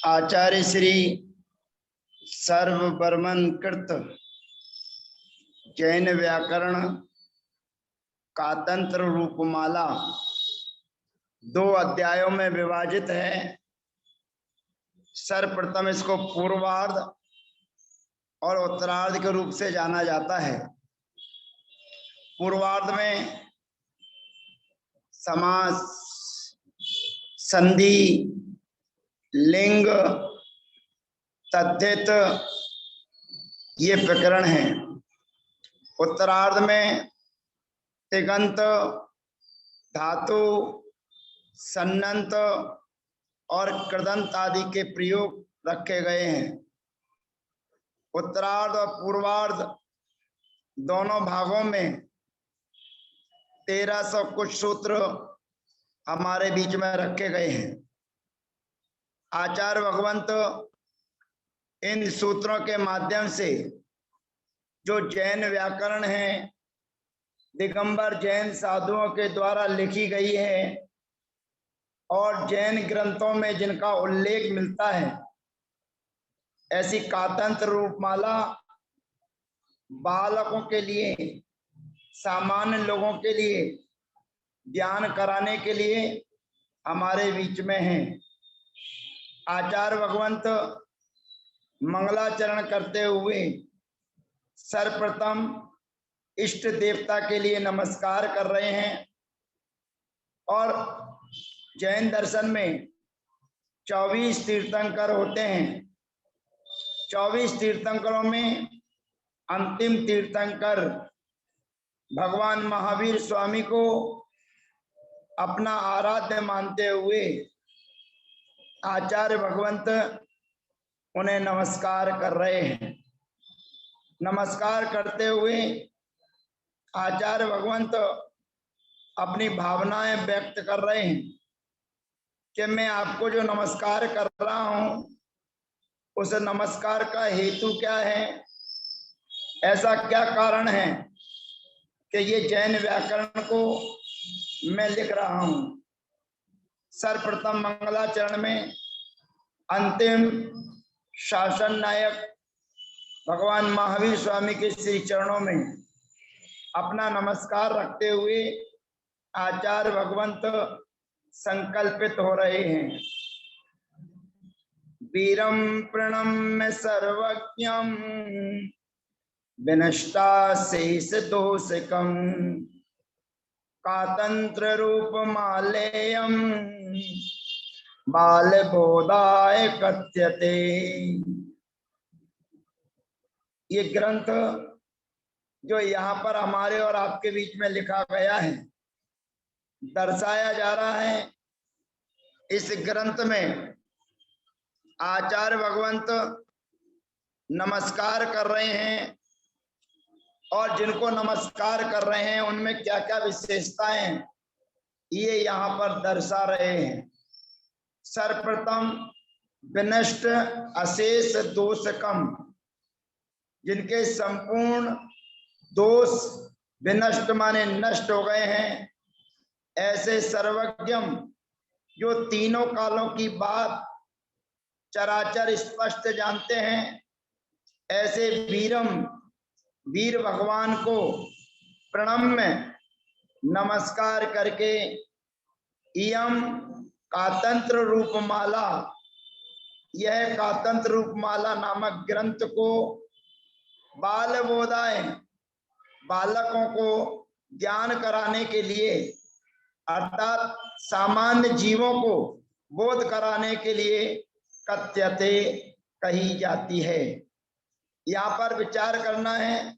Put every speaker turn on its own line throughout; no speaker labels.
आचार्य श्री सर्वबर्मन कृत जैन व्याकरण कातंत्र रूपमाला 2 अध्यायों में विभाजित है। सर्वप्रथम इसको पूर्वार्ध और उत्तरार्ध के रूप से जाना जाता है। पूर्वार्ध में समास, संधि, लिंग, तद्धित ये प्रकरण हैं। उत्तरार्ध में तिगंत, धातु, सन्नंत और कृदंत आदि के प्रयोग रखे गए हैं। उत्तरार्ध और पूर्वार्ध दोनों भागों में 1300 कुछ सूत्र हमारे बीच में रखे गए हैं। आचार्य भगवंत इन सूत्रों के माध्यम से जो जैन व्याकरण है, दिगंबर जैन साधुओं के द्वारा लिखी गई है और जैन ग्रंथों में जिनका उल्लेख मिलता है, ऐसी कातंत्र रूपमाला बालकों के लिए, सामान्य लोगों के लिए ज्ञान कराने के लिए हमारे बीच में है। आचार्य भगवंत मंगलाचरण करते हुए सर्वप्रथम इष्ट देवता के लिए नमस्कार कर रहे हैं। और जैन दर्शन में 24 तीर्थंकर होते हैं। 24 तीर्थंकरों में अंतिम तीर्थंकर भगवान महावीर स्वामी को अपना आराध्य मानते हुए आचार्य भगवंत उन्हें नमस्कार कर रहे हैं। नमस्कार करते हुए आचार्य भगवंत अपनी भावनाएं व्यक्त कर रहे हैं कि मैं आपको जो नमस्कार कर रहा हूं, उस नमस्कार का हेतु क्या है, ऐसा क्या कारण है कि ये जैन व्याकरण को मैं लिख रहा हूं। सर्वप्रथम मंगलाचरण में अंतिम शासन नायक भगवान महावीर स्वामी के श्री चरणों में अपना नमस्कार रखते हुए आचार्य भगवंत संकल्पित हो रहे हैं। वीरम प्रणम्य सर्वज्ञम विनष्टा शेष दोषकम कातंत्र रूप मालेयम बाल बोधाय कथ्यते। ये ग्रंथ जो यहाँ पर हमारे और आपके बीच में लिखा गया है, दर्शाया जा रहा है। इस ग्रंथ में आचार्य भगवंत नमस्कार कर रहे हैं और जिनको नमस्कार कर रहे हैं उनमें क्या क्या विशेषताएं ये यहाँ पर दर्शा रहे हैं। सर्वप्रथम विनष्ट अशेष दोषकम, जिनके संपूर्ण दोष विनष्ट माने नष्ट हो गए हैं, ऐसे सर्वज्ञम जो तीनों कालों की बात चराचर स्पष्ट जानते हैं, ऐसे वीरम वीर भगवान को प्रणम्य नमस्कार करके इयम कातंत्र रूपमाला, यह कातंत्र रूपमाला नामक ग्रंथ को बाल बोधाय, बालकों को ज्ञान कराने के लिए, अर्थात सामान्य जीवों को बोध कराने के लिए कथ्यते कही जाती है। यहाँ पर विचार करना है।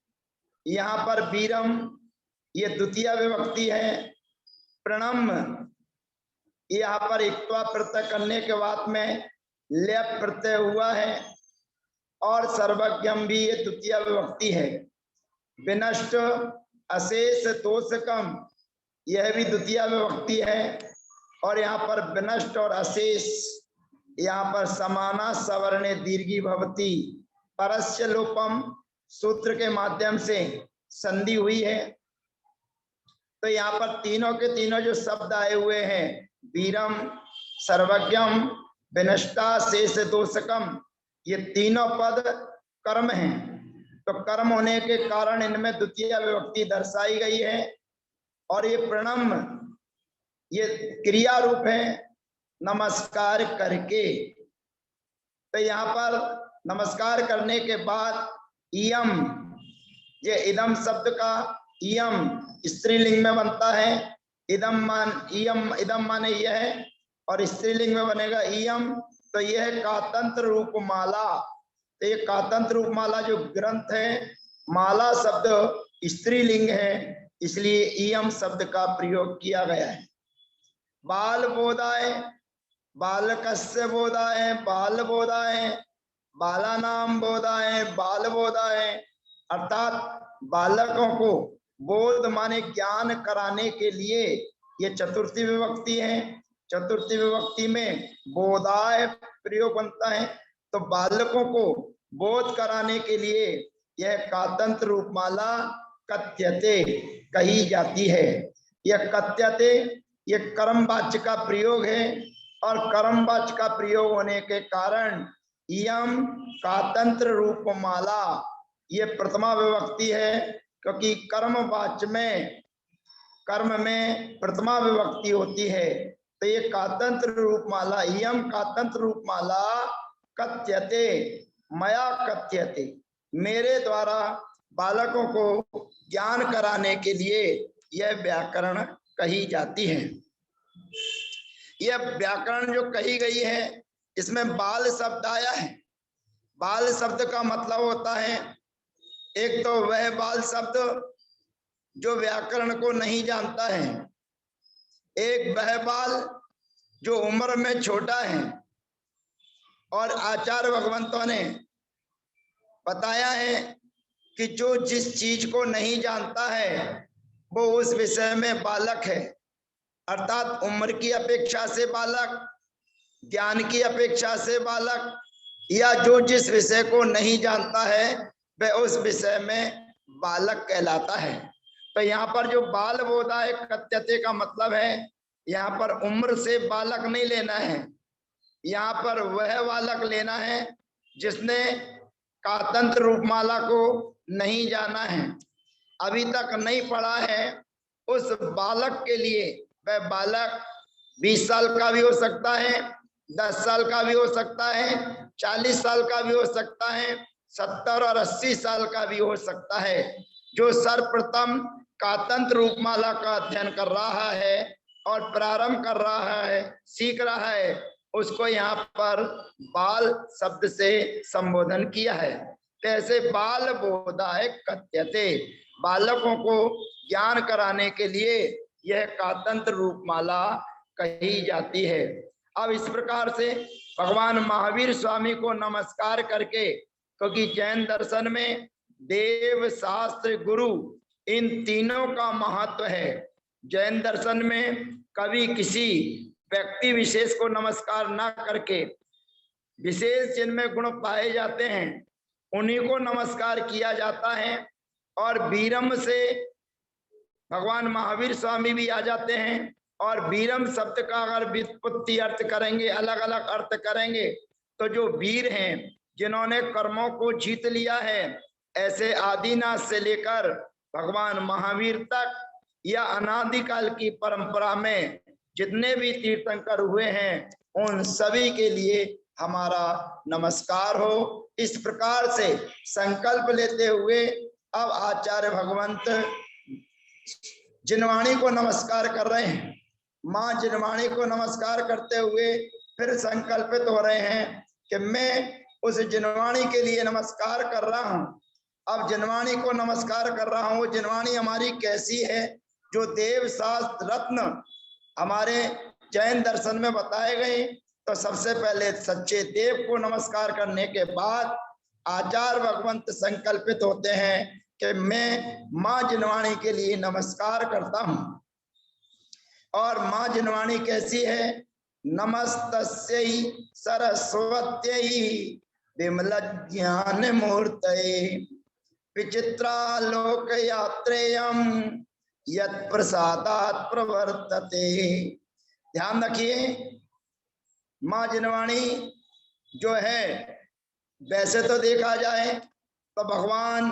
यहाँ पर वीरम ये द्वितीय विभक्ति है। प्रणम यहाँ पर इक्वा प्रत्यय करने के बाद में लेप प्रत्यय हुआ है और सर्वज्ञम भी ये द्वितीय विभक्ति है। विनष्ट अशेष दोषकम यह भी द्वितीय विभक्ति है और यहाँ पर विनष्ट और अशेष यहाँ पर समाना सवर्णे दीर्घी भवती परस्य लोपम सूत्र के माध्यम से संधि हुई है। तो यहाँ पर तीनों के तीनों जो शब्द आए हुए हैं, वीरम, सर्वज्ञम विनष्टा शेष दोषकम, ये तीनों पद कर्म हैं। तो कर्म होने के कारण इनमें द्वितीय विभक्ति दर्शाई गई है। और ये प्रणम ये क्रिया रूप है, नमस्कार करके। तो यहाँ पर नमस्कार करने के बाद इयम, ये इदम शब्द का इयम स्त्रीलिंग में बनता है। इदम माने यह है, और स्त्रीलिंग में बनेगा इयम। तो यह कातंत्र रूप माला। तो ये कातंत्र रूप माला जो ग्रंथ है, माला शब्द स्त्रीलिंग है, इसलिए इयम शब्द का प्रयोग किया गया है। बाल बोधाय, बालकस्य बोधाय, बाल बोधाय, बालानाम बोधाय, बाल बोधाय, अर्थात बालकों को बोध माने ज्ञान कराने के लिए ये चतुर्थी विभक्ति है। चतुर्थी विभक्ति में बोधाय प्रयोग बनता है। तो बालकों को बोध कराने के लिए यह कातंत्र रूपमाला कथ्यते कही जाती है। यह कथ्यते ये कर्मवाच्य का प्रयोग है, और कर्मवाच्य का प्रयोग होने के कारण इयम कातंत्र रूपमाला ये प्रथमा विभक्ति है, क्योंकि कर्मवाच्य में कर्म में प्रथमा विभक्ति होती है। तो ये कातंत्र रूपमाला, इयम कातंत्र रूपमाला कथ्यते, मया कथ्यते, मेरे द्वारा बालकों को ज्ञान कराने के लिए यह व्याकरण कही जाती है। यह व्याकरण जो कही गई है, इसमें बाल शब्द आया है। बाल शब्द का मतलब होता है, एक तो वह बाल शब्द जो व्याकरण को नहीं जानता है, एक वह बाल जो उम्र में छोटा है। और आचार्य भगवंतों ने बताया है कि जो जिस चीज को नहीं जानता है वो उस विषय में बालक है, अर्थात उम्र की अपेक्षा से बालक, ज्ञान की अपेक्षा से बालक, या जो जिस विषय को नहीं जानता है वह उस विषय में बालक कहलाता है। तो यहाँ पर जो बाल बोधाय कथ्यते का मतलब है, यहाँ पर उम्र से बालक नहीं लेना है, यहाँ पर वह बालक लेना है जिसने कातंत्र रूपमाला को नहीं जाना है, अभी तक नहीं पढ़ा है। उस बालक के लिए वह बालक 20 साल का भी हो सकता है, 10 साल का भी हो सकता है, 40 साल का भी हो सकता है, 70 और 80 साल का भी हो सकता है। जो सर्वप्रथम कातंत्र रूपमाला का अध्ययन कर रहा है और प्रारंभ कर रहा है, सीख रहा है, उसको यहाँ पर बाल शब्द से संबोधन किया है। कैसे बाल बोधाय कथ्यते, बालकों को ज्ञान कराने के लिए यह कातंत्र रूपमाला कही जाती है। अब इस प्रकार से भगवान महावीर स्वामी को नमस्कार करके, क्योंकि जैन दर्शन में देव, शास्त्र, गुरु इन तीनों का महत्व है। जैन दर्शन में कभी किसी व्यक्ति विशेष को नमस्कार ना करके विशेष जिनमें गुण पाए जाते हैं उन्हीं को नमस्कार किया जाता है। और वीरम से भगवान महावीर स्वामी भी आ जाते हैं। और वीरम शब्द का अगर व्युत्पत्ति अर्थ करेंगे, अलग अलग अर्थ करेंगे, तो जो वीर हैं, जिन्होंने कर्मों को जीत लिया है, ऐसे आदिनाथ से लेकर भगवान महावीर तक या अनादिकाल की परंपरा में जितने भी तीर्थंकर हुए हैं, उन सभी के लिए हमारा नमस्कार हो। इस प्रकार से संकल्प लेते हुए अब आचार्य भगवंत जिनवाणी को नमस्कार कर रहे हैं। माँ जिनवाणी को नमस्कार करते हुए फिर संकल्पित हो रहे हैं कि मैं उस जिनवाणी के लिए नमस्कार कर रहा हूँ। अब जिनवाणी को नमस्कार कर रहा हूँ। जिनवाणी हमारी कैसी है? जो देव शास्त्र रत्न हमारे जैन दर्शन में बताए गए। तो सबसे पहले सच्चे देव को नमस्कार करने के बाद आचार्य भगवंत संकल्पित होते हैं कि मैं माँ जिनवाणी के लिए नमस्कार करता हूँ। और माँ जिनवाणी कैसी है? नमस्तस्यै सरस्वत्यै विमल ज्ञान मूर्तये विचित्रालोक यात्रेयम यत् प्रसादात् प्रवर्तते। ध्यान रखिए, माँ जिनवाणी जो है, वैसे तो देखा जाए तो भगवान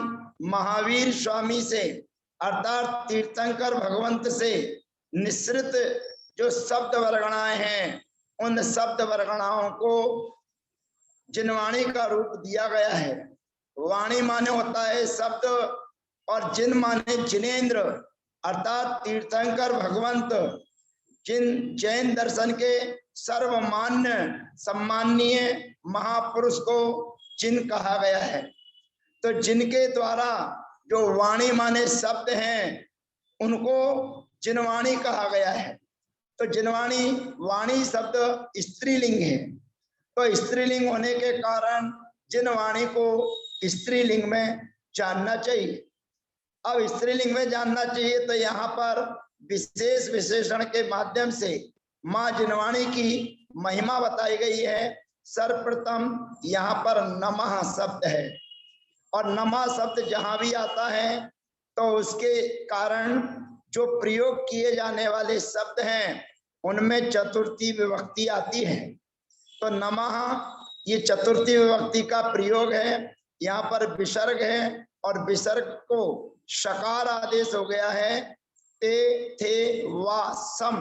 महावीर स्वामी से अर्थात तीर्थंकर भगवंत से निश्रित जो शब्द वर्गणाएं हैं, उन शब्द वर्गणाओं को जिनवाणी का रूप दिया गया है। वाणी माने होता है शब्द, और जिन माने जिनेन्द्र, अर्थात तीर्थंकर भगवंत जिन जैन दर्शन के सर्वमान्य सम्माननीय महापुरुष को जिन कहा गया है। तो जिनके द्वारा जो वाणी माने शब्द हैं, उनको जिनवाणी कहा गया है। तो जिनवाणी, वाणी शब्द स्त्रीलिंग है, तो स्त्रीलिंग होने के कारण जिनवाणी को स्त्रीलिंग में जानना चाहिए। अब स्त्रीलिंग में जानना चाहिए तो यहाँ पर विशेष विशेषण के माध्यम से माँ जिनवाणी की महिमा बताई गई है। सर्वप्रथम यहाँ पर नमः शब्द है, और नमः शब्द जहां भी आता है तो उसके कारण जो प्रयोग किए जाने वाले शब्द हैं, उनमें चतुर्थी विभक्ति आती है। तो नमः ये चतुर्थी विभक्ति का प्रयोग है। यहाँ पर विसर्ग है, और विसर्ग को शकार आदेश हो गया है। ते थे वा सम,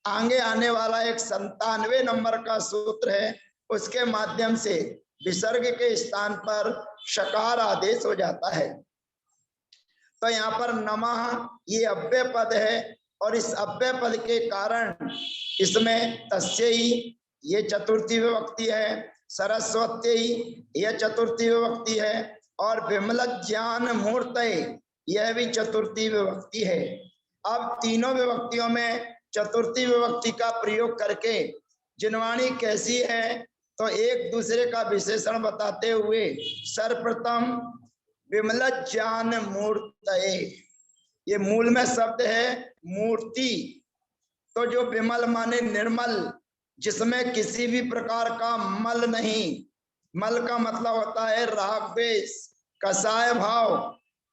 आगे आने वाला एक 97 नंबर का सूत्र है, उसके माध्यम से विसर्ग के स्थान पर शकार आदेश हो जाता है। तो यहाँ पर नमः ये अव्यय पद है, और इस अव्यय पद के कारण इसमें तस्यै ये चतुर्थी विभक्ति है, सरस्वत्यै यह चतुर्थी विभक्ति है, और विमल ज्ञान मूर्तये यह भी चतुर्थी विभक्ति है। अब तीनों विभक्तियों में चतुर्थी विभक्ति का प्रयोग करके जिनवाणी कैसी है, तो एक दूसरे का विशेषण बताते हुए सर्वप्रथम विमल ज्ञान मूर्तये, ये मूल में शब्द है मूर्ति। तो जो विमल माने निर्मल, जिसमें किसी भी प्रकार का मल नहीं। मल का मतलब होता है राग द्वेष, कसाय भाव,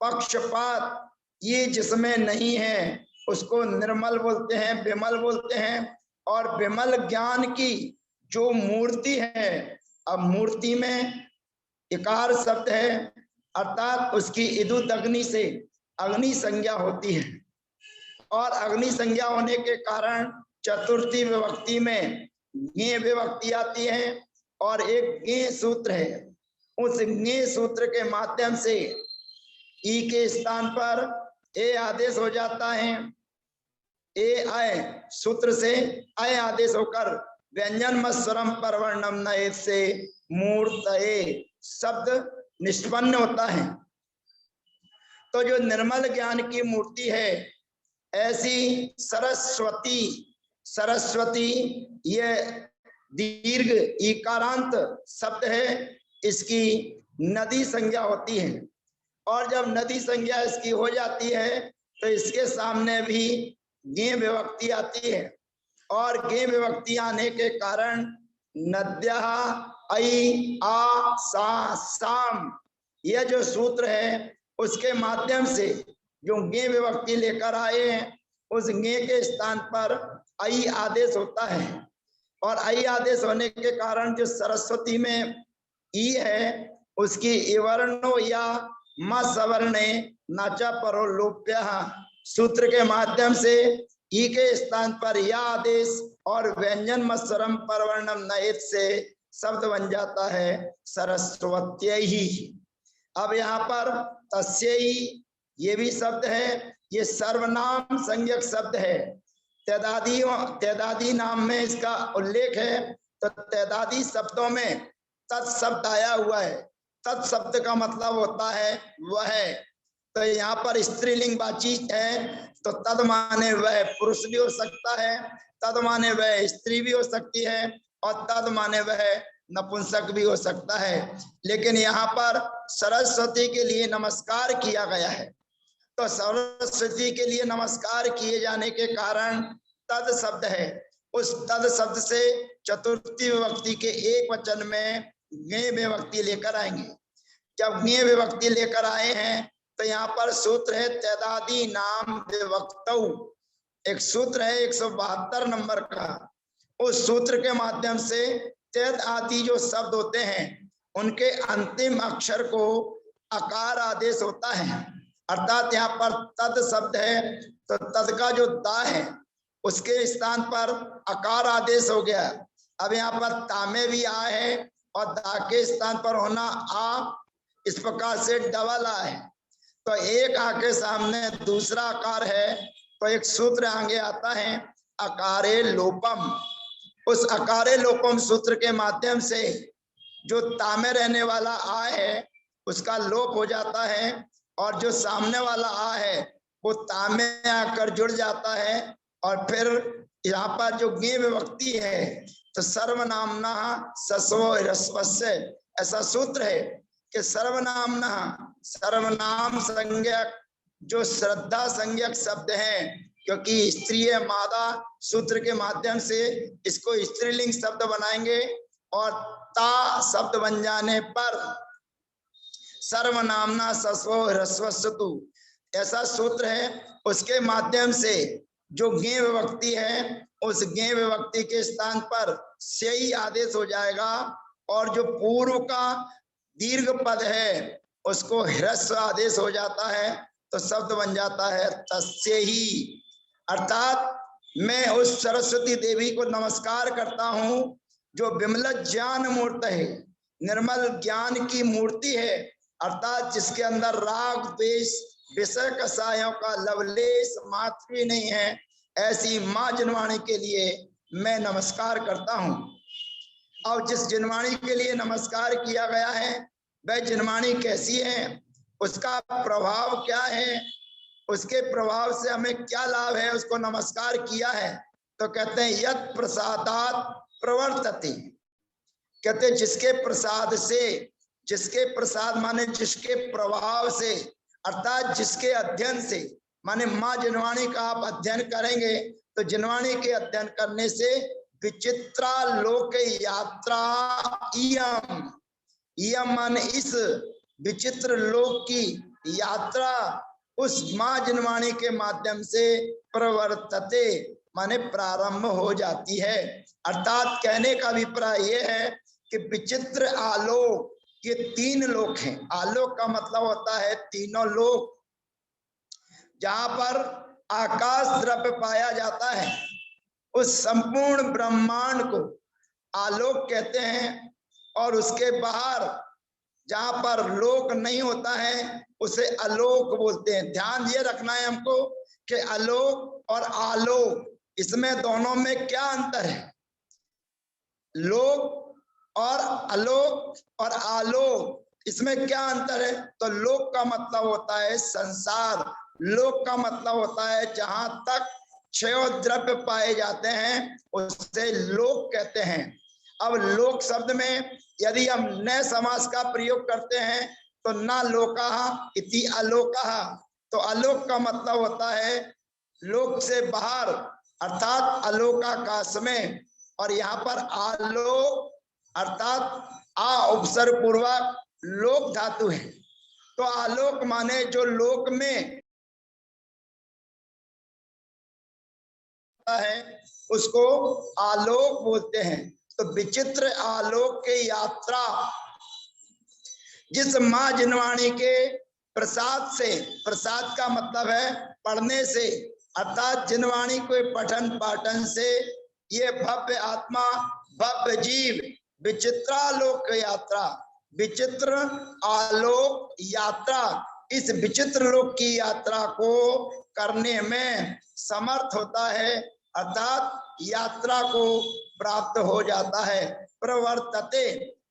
पक्षपात, ये जिसमें नहीं है उसको निर्मल बोलते हैं, विमल बोलते हैं। और विमल ज्ञान की जो मूर्ति है, अब मूर्ति में इकार शब्द है, अर्थात उसकी इदुत अग्नि से अग्नि संज्ञा होती है, और अग्नि संज्ञा होने के कारण चतुर्थी विभक्ति में ज्ञ विभक्ति आती है, और एक ज्ञ सूत्र है। उस ज्ञ सूत्र के माध्यम से ई के स्थान पर ए आदेश हो जाता है। ए अय सूत्र से अय आदेश होकर व्यंजन मस्वरम परवर्णम नए से मूर्तये शब्द निष्पन्न होता है। तो जो निर्मल ज्ञान की मूर्ति है, ऐसी सरस्वती, सरस्वती यह दीर्घ इकारांत शब्द है, इसकी नदी संज्ञा होती है। और जब नदी संज्ञा इसकी हो जाती है तो इसके सामने भी ज्ञ विभक्ति आती है, और ज्ञ विभक्ति आने के कारण नद्यः ऐ आ सा साम, यह जो सूत्र है उसके माध्यम से जो ज्ञ विभक्ति लेकर आए हैं, उस ज्ञ के स्थान पर ऐ आदेश होता है। और ऐ आदेश होने के कारण जो सरस्वती में ई है, उसकी इवर्णो या म सवर्णे नाचा परो लोप्य सूत्र के माध्यम से ई के स्थान पर या आदेश और व्यंजन मस्वरम परवर्णम नएत से शब्द बन जाता है सरस्वत्यैहि। अब यहाँ पर तस्यै ये भी शब्द है, ये सर्वनाम संज्ञक शब्द है। तैदादी नाम में इसका उल्लेख है, तो तैदादी शब्दों में तत्शब्द आया हुआ है। तत्शब्द का मतलब होता है वह। तो यहाँ पर स्त्रीलिंग वाची है, तो तद माने वह पुरुष भी हो सकता है, तद माने वह स्त्री भी हो सकती है, और तद माने वह नपुंसक भी हो सकता है। लेकिन यहाँ पर सरस्वती के लिए नमस्कार किया गया है, तो सरस्वती के लिए नमस्कार किए जाने के कारण तद शब्द है। उस तद शब्द से चतुर्थी विभक्ति के एक वचन में ज्ञ विभक्ति लेकर आएंगे। जब ज्ञ विभक्ति लेकर आए हैं तो यहाँ पर सूत्र है तैदादी नाम विभक्तौ, एक सूत्र है 172 नंबर का। उस सूत्र के माध्यम से तेज आदि जो शब्द होते हैं उनके अंतिम अक्षर को अकार आदेश होता है। अर्थात यहाँ पर तद शब्द है तो तद का जो दा है उसके स्थान पर अकार आदेश हो गया। अब यहाँ पर ता में भी आ है और दा के स्थान पर होना आ, इस प्रकार से डबल आ है। तो एक आ के सामने दूसरा आकार है तो एक सूत्र आगे आता है अकारे लोपम। उस अकारे लोपम सूत्र के माध्यम से जो ता में रहने वाला आ है उसका लोप हो जाता है और जो सामने वाला आ है वो ता में आकर जुड़ जाता है। और फिर यहाँ पर जो गे विभक्ति है तो सर्वनामना सस्वो ह्रस्वस्य, ऐसा सूत्र है कि सर्वनामना सर्वनाम संज्ञक जो श्रद्धा संज्ञक शब्द है, क्योंकि स्त्रीय मादा सूत्र के माध्यम से इसको स्त्रीलिंग शब्द बनाएंगे और ता शब्द बन जाने पर सर्वनामना सस्वो ह्रस्वस्तु ऐसा सूत्र है। उसके माध्यम से जो गे विभक्ति है उस गे विभक्ति के स्थान पर से ही आदेश हो जाएगा और जो पूर्व का दीर्घ पद है उसको ह्रस्व आदेश हो जाता है तो शब्द बन जाता है तस्य ही। अर्थात मैं उस सरस्वती देवी को नमस्कार करता हूं जो विमल ज्ञान मूर्त है, निर्मल ज्ञान की मूर्ति है, अर्थात जिसके अंदर राग द्वेष विषय कसायों का लवलेश मात्र भी नहीं है, ऐसी माँ जिनवाणी के लिए मैं नमस्कार करता हूं। और जिस जिनवाणी के लिए नमस्कार किया गया है वह जिनवाणी कैसी है, उसका प्रभाव क्या है, उसके प्रभाव से हमें क्या लाभ है, उसको नमस्कार किया है। तो कहते हैं यत् प्रसादात प्रवर्तते, कहते हैं जिसके प्रसाद से, जिसके प्रसाद माने जिसके प्रभाव से, अर्थात जिसके अध्ययन से, माने माँ जिनवाणी का आप अध्ययन करेंगे तो जिनवाणी के अध्ययन करने से विचित्रा लोक यात्रा इयम, इयम माने इस विचित्र लोक की यात्रा उस माँ जिनवाणी के माध्यम से प्रवर्तते माने प्रारंभ हो जाती है। अर्थात कहने का अभिप्राय यह है कि विचित्र आलोक, ये तीन लोक हैं। आलोक का मतलब होता है तीनों लोक, जहां पर आकाश द्रव्य पाया जाता है उस संपूर्ण ब्रह्मांड को आलोक कहते हैं। और उसके बाहर जहां पर लोक नहीं होता है उसे अलोक बोलते हैं। ध्यान ये रखना है हमको कि अलोक और आलोक, इसमें दोनों में क्या अंतर है। लोक और अलोक और आलोक, इसमें क्या अंतर है। तो लोक का मतलब होता है संसार, लोक का मतलब होता है जहां तक क्षय द्रव्य पाए जाते हैं उसे लोक कहते हैं। अब लोक शब्द में यदि हम नए समास का प्रयोग करते हैं तो ना लोकः इति अलोकः, तो अलोक का मतलब होता है लोक से बाहर, अर्थात अलोकाकाश में। और यहाँ पर आलोक अर्थात आ उपसर्ग पूर्वक लोक धातु है, तो आलोक माने जो लोक में है उसको आलोक बोलते हैं। तो विचित्र आलोक के यात्रा जिस माँ जिनवाणी के प्रसाद से, प्रसाद का मतलब है पढ़ने से, अर्थात जिनवाणी को पठन पाठन से ये भव्य आत्मा भव्य जीव विचित्रालोक यात्रा, विचित्र आलोक यात्रा, इस विचित्र लोक की यात्रा को करने में समर्थ होता है, अर्थात यात्रा को प्राप्त हो जाता है। प्रवर्तते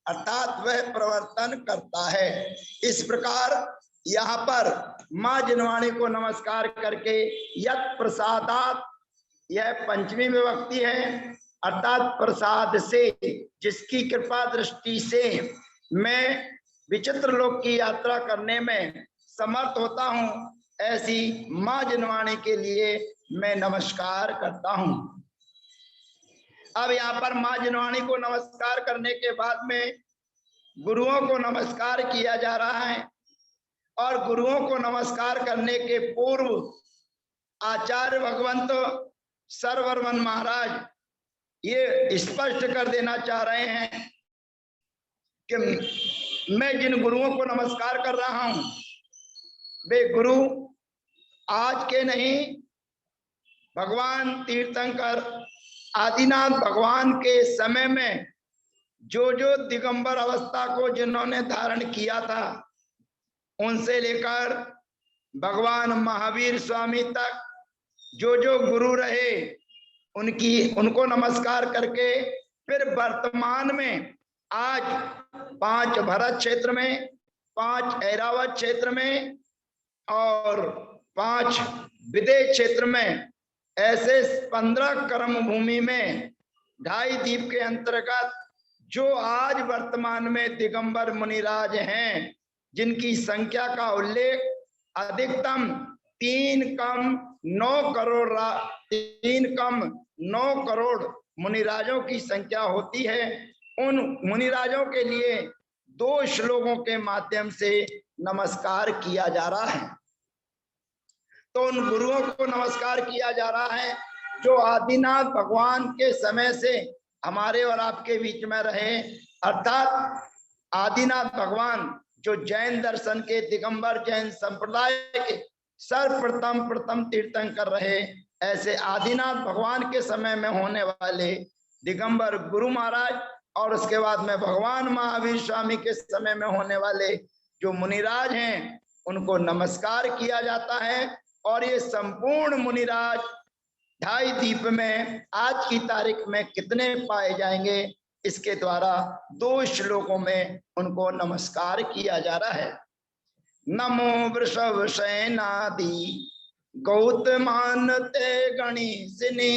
अर्थात वह प्रवर्तन करता है। इस प्रकार यहाँ पर माँ जिनवाणी को नमस्कार करके यत् प्रसादात, यह पंचमी विभक्ति है, अर्थात प्रसाद से, जिसकी कृपा दृष्टि से मैं विचित्र लोक की यात्रा करने में समर्थ होता हूँ, ऐसी माँ जिनवाणी के लिए मैं नमस्कार करता हूँ। अब यहाँ पर माँ जिनवाणी को नमस्कार करने के बाद में गुरुओं को नमस्कार किया जा रहा है। और गुरुओं को नमस्कार करने के पूर्व आचार्य भगवंत सरवर्मन महाराज ये स्पष्ट कर देना चाह रहे हैं कि मैं जिन गुरुओं को नमस्कार कर रहा हूं वे गुरु आज के नहीं, भगवान तीर्थंकर आदिनाथ भगवान के समय में जो जो दिगंबर अवस्था को जिन्होंने धारण किया था, उनसे लेकर भगवान महावीर स्वामी तक जो जो गुरु रहे उनको नमस्कार करके फिर वर्तमान में आज 5 भरत क्षेत्र में, 5 ऐरावत क्षेत्र में और 5 विदेश क्षेत्र में, ऐसे 15 कर्म भूमि में 2.5 द्वीप के अंतर्गत जो आज वर्तमान में दिगंबर मुनिराज हैं, जिनकी संख्या का उल्लेख अधिकतम 3 कम 9 करोड़ मुनिराजों की संख्या होती है। उन मुनिराजों के लिए 2 श्लोकों के माध्यम से नमस्कार किया जा रहा है। तो उन गुरुओं को नमस्कार किया जा रहा है जो आदिनाथ भगवान के समय से हमारे और आपके बीच में रहे, अर्थात आदिनाथ भगवान जो जैन दर्शन के दिगंबर जैन संप्रदाय के सर्वप्रथम तीर्थंकर रहे, ऐसे आदिनाथ भगवान के समय में होने वाले दिगंबर गुरु महाराज और उसके बाद में भगवान महावीर स्वामी के समय में होने वाले जो मुनिराज हैं, उनको नमस्कार किया जाता है। और ये संपूर्ण मुनिराज 2.5 द्वीप में आज की तारीख में कितने पाए जाएंगे, इसके द्वारा 2 श्लोकों में उनको नमस्कार किया जा रहा है। नमो वृषभ सेनादि गौतमानते गणेशिने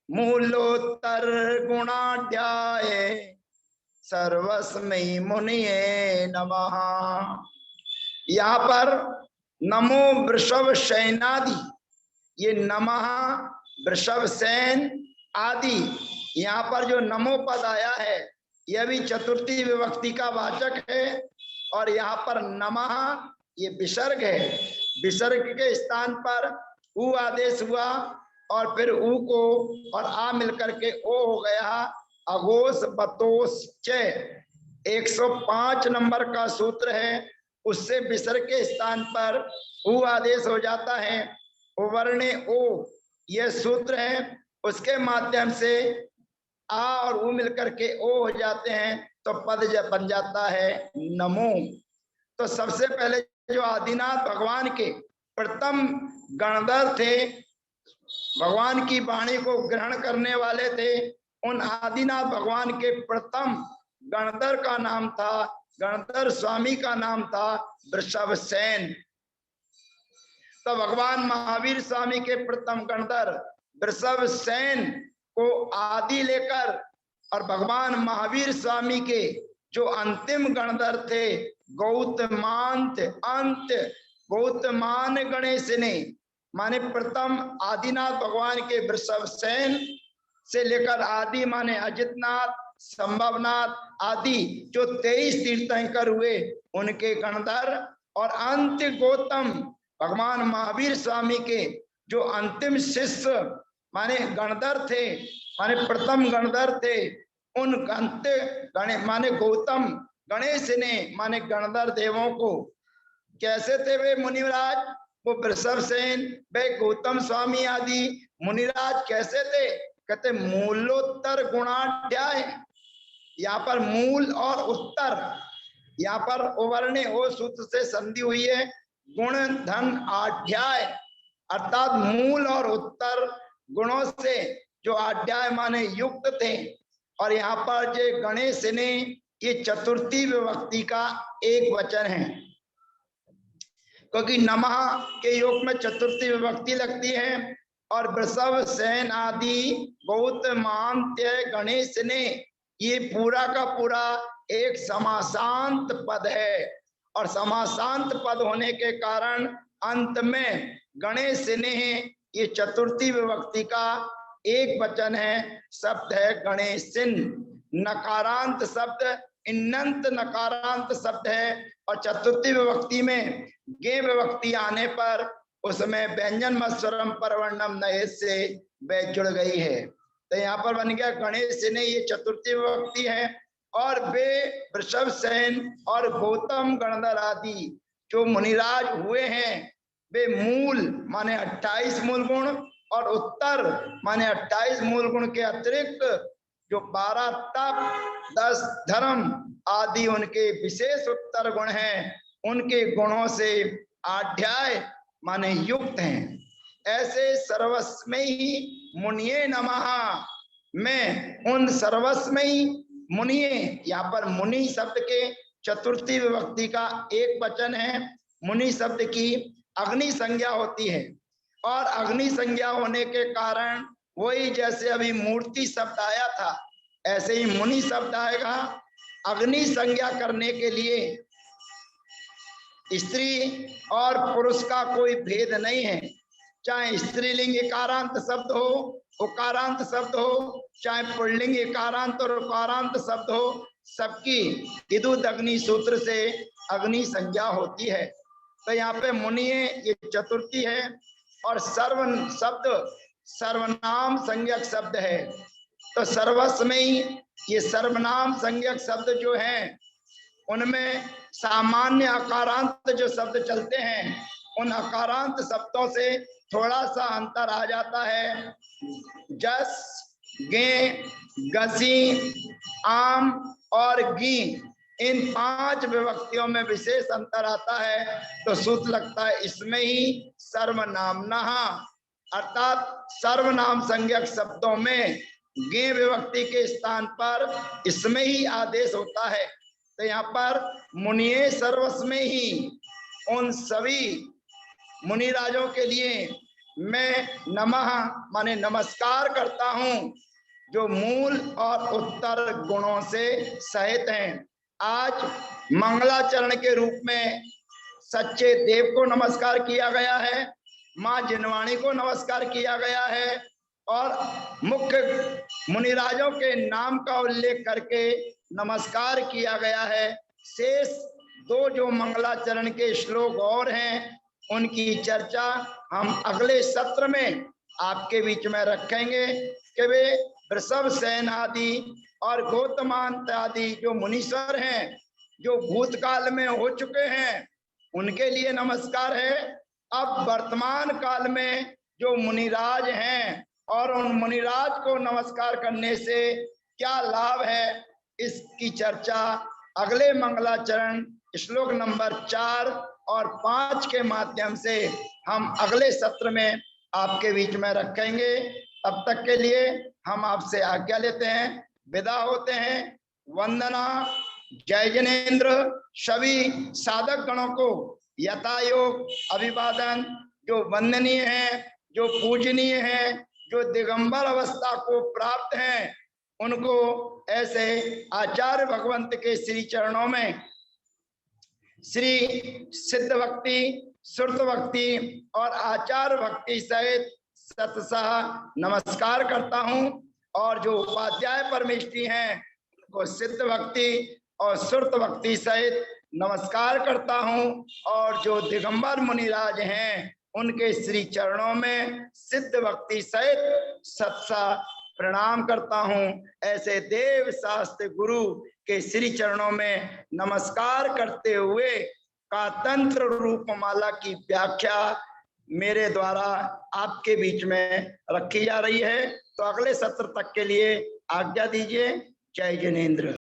मूलोत्तर गुणाढ्याय सर्वस्मै मुनिये नमः। यहाँ पर नमो वृषभ सेनादि, ये नमः वृषभ सेन आदि, यहाँ पर जो नमो पद आया है यह भी चतुर्थी विभक्ति का वाचक है। और यहाँ पर नमः ये विसर्ग है, विसर्ग के स्थान पर उ आदेश हुआ और फिर उ को और आ मिलकर के ओ हो गया। अघोष बतोष च 105 नंबर का सूत्र है, उससे विसर्ग के स्थान पर उ आदेश हो जाता है। उवर्णे ओ यह सूत्र है, उसके माध्यम से आ और उ मिलकर के ओ हो जाते हैं, तो पद बन जाता है नमो। तो सबसे पहले जो आदिनाथ भगवान के प्रथम गणधर थे, भगवान की वाणी को ग्रहण करने वाले थे, उन आदिनाथ भगवान के प्रथम गणधर का नाम था, गणधर स्वामी का नाम था वृषभ सेन। तो भगवान महावीर स्वामी के प्रथम गणधर वृषभ सेन को आदि लेकर और भगवान महावीर स्वामी के जो अंतिम गणधर थे गौतमांत अंत गौतमान गणेश ने, माने प्रथम आदिनाथ भगवान के वृषभ सेन से लेकर आदि माने अजितनाथ संभवनाथ आदि जो 23 तीर्थंकर हुए उनके गणधर, और अंत गौतम भगवान महावीर स्वामी के जो अंतिम शिष्य माने गणधर थे, माने प्रथम गणधर थे, उन अंत माने गौतम गणेश ने माने गणधर देवों को कैसे थे वे मुनिराज, वो वृषभ सेन वे गौतम स्वामी आदि मुनिराज कैसे थे, कहते मूलोत्तर गुणाढ्याय। यहाँ पर मूल और उत्तर, यहाँ पर उवर्णे ओ सूत्र से संधि हुई है, गुण धन आढ्याय, अर्थात मूल और उत्तर गुणों से जो आढ्याय माने युक्त थे। और यहाँ पर जो गणेश ने, ये चतुर्थी विभक्ति का एक वचन है, क्योंकि नमः के योग में चतुर्थी विभक्ति लगती है। और वृषभ सेन आदि गौतमांत्य गणेश ने, ये पूरा का पूरा एक समासांत पद है, और समासांत पद होने के कारण अंत में गणेश ने, ये चतुर्थी विभक्ति का एक वचन है, शब्द है गणेशिन। नकारांत शब्द इन्नंत नकारांत शब्द है, और चतुर्थी विभक्ति में गे विभक्ति आने पर उसमें व्यंजन मत्स्वरम परवर्णम नए से वे जुड़ गई है। तो यहाँ पर बन गया गणेश ने, ये चतुर्थी विभक्ति है। और वे वृषभ सेन और गौतम गणधर आदि जो मुनिराज हुए हैं, वे मूल माने 28 मूल गुण और उत्तर माने 28 मूल गुण के अतिरिक्त जो 12 तप 10 धर्म आदि उनके विशेष उत्तर गुण हैं, उनके गुणों से आध्याय माने युक्त हैं। ऐसे सर्वस्मयी मुनिये नमः, मैं उन सर्वस्मयी मुनिये, यहाँ पर मुनि शब्द के चतुर्थी विभक्ति का एक वचन है। मुनि शब्द की अग्नि संज्ञा होती है, और अग्नि संज्ञा होने के कारण वही जैसे अभी मूर्ति शब्द आया था, ऐसे ही मुनि शब्द आएगा। अग्नि संज्ञा करने के लिए स्त्री और पुरुष का कोई भेद नहीं है, चाहे स्त्रीलिंग एकारांत शब्द हो, उकारांत शब्द हो, चाहे पुल्लिंग एकारांत और उकारांत शब्द हो, सबकी विद्युत अग्नि सूत्र से अग्नि संज्ञा होती है। तो यहाँ पे मुनिये ये चतुर्थी है, और सर्व शब्द सर्वनाम संज्ञक शब्द है। तो सर्वस्मयी ये सर्वनाम संज्ञक शब्द जो हैं, उनमें सामान्य अकारांत जो शब्द चलते हैं, उन अकारांत शब्दों से थोड़ा सा अंतर आ जाता है। जस, गे, गसी, आम और गी, इन 5 विभक्तियों में विशेष अंतर आता है। तो सूत्र लगता है इसमें ही सर्वनामना, अर्थात सर्वनाम संज्ञक शब्दों में गे विभक्ति के स्थान पर इसमें ही आदेश होता है। तो यहाँ पर मुनिये सर्वस्मय ही, उन सभी मुनिराजों के लिए मैं नमः माने नमस्कार करता हूँ, जो मूल और उत्तर गुणों से सहित हैं। आज मंगलाचरण के रूप में सच्चे देव को नमस्कार किया गया है, माँ जिनवाणी को नमस्कार किया गया है, और मुख्य मुनिराजों के नाम का उल्लेख करके नमस्कार किया गया है। शेष 2 जो मंगलाचरण के श्लोक और हैं, उनकी चर्चा हम अगले सत्र में आपके बीच में रखेंगे कि वे वृषभ सेन आदि और गौतमांत आदि जो मुनीश्वर हैं, जो भूतकाल में हो चुके हैं, उनके लिए नमस्कार है। अब वर्तमान काल में जो मुनिराज हैं, और उन मुनिराज को नमस्कार करने से क्या लाभ है, इसकी चर्चा अगले मंगलाचरण श्लोक नंबर 4 और 5 के माध्यम से हम अगले सत्र में आपके बीच में रखेंगे। तब तक के लिए हम आपसे आज्ञा लेते हैं, विदा होते हैं। वंदना, जय जिनेन्द्र। सभी साधक गणों को यथायोग अभिवादन। जो वंदनीय हैं, जो पूजनीय हैं, जो दिगंबर अवस्था को प्राप्त हैं, उनको ऐसे आचार्य भगवंत के श्री चरणों में श्री सिद्ध भक्ति, श्रुत भक्ति और आचार्य भक्ति सहित सतसह नमस्कार करता हूं। और जो उपाध्याय परमेष्ठी हैं, उनको सिद्ध भक्ति और श्रुत भक्ति सहित नमस्कार करता हूं। और जो दिगंबर मुनिराज हैं, उनके श्री चरणों में सिद्ध भक्ति सहित सतसह प्रणाम करता हूं। ऐसे देव शास्त्र गुरु के श्री चरणों में नमस्कार करते हुए का तंत्र रूपमाला की व्याख्या मेरे द्वारा आपके बीच में रखी जा रही है। तो अगले सत्र तक के लिए आज्ञा दीजिए। जय जिनेन्द्र।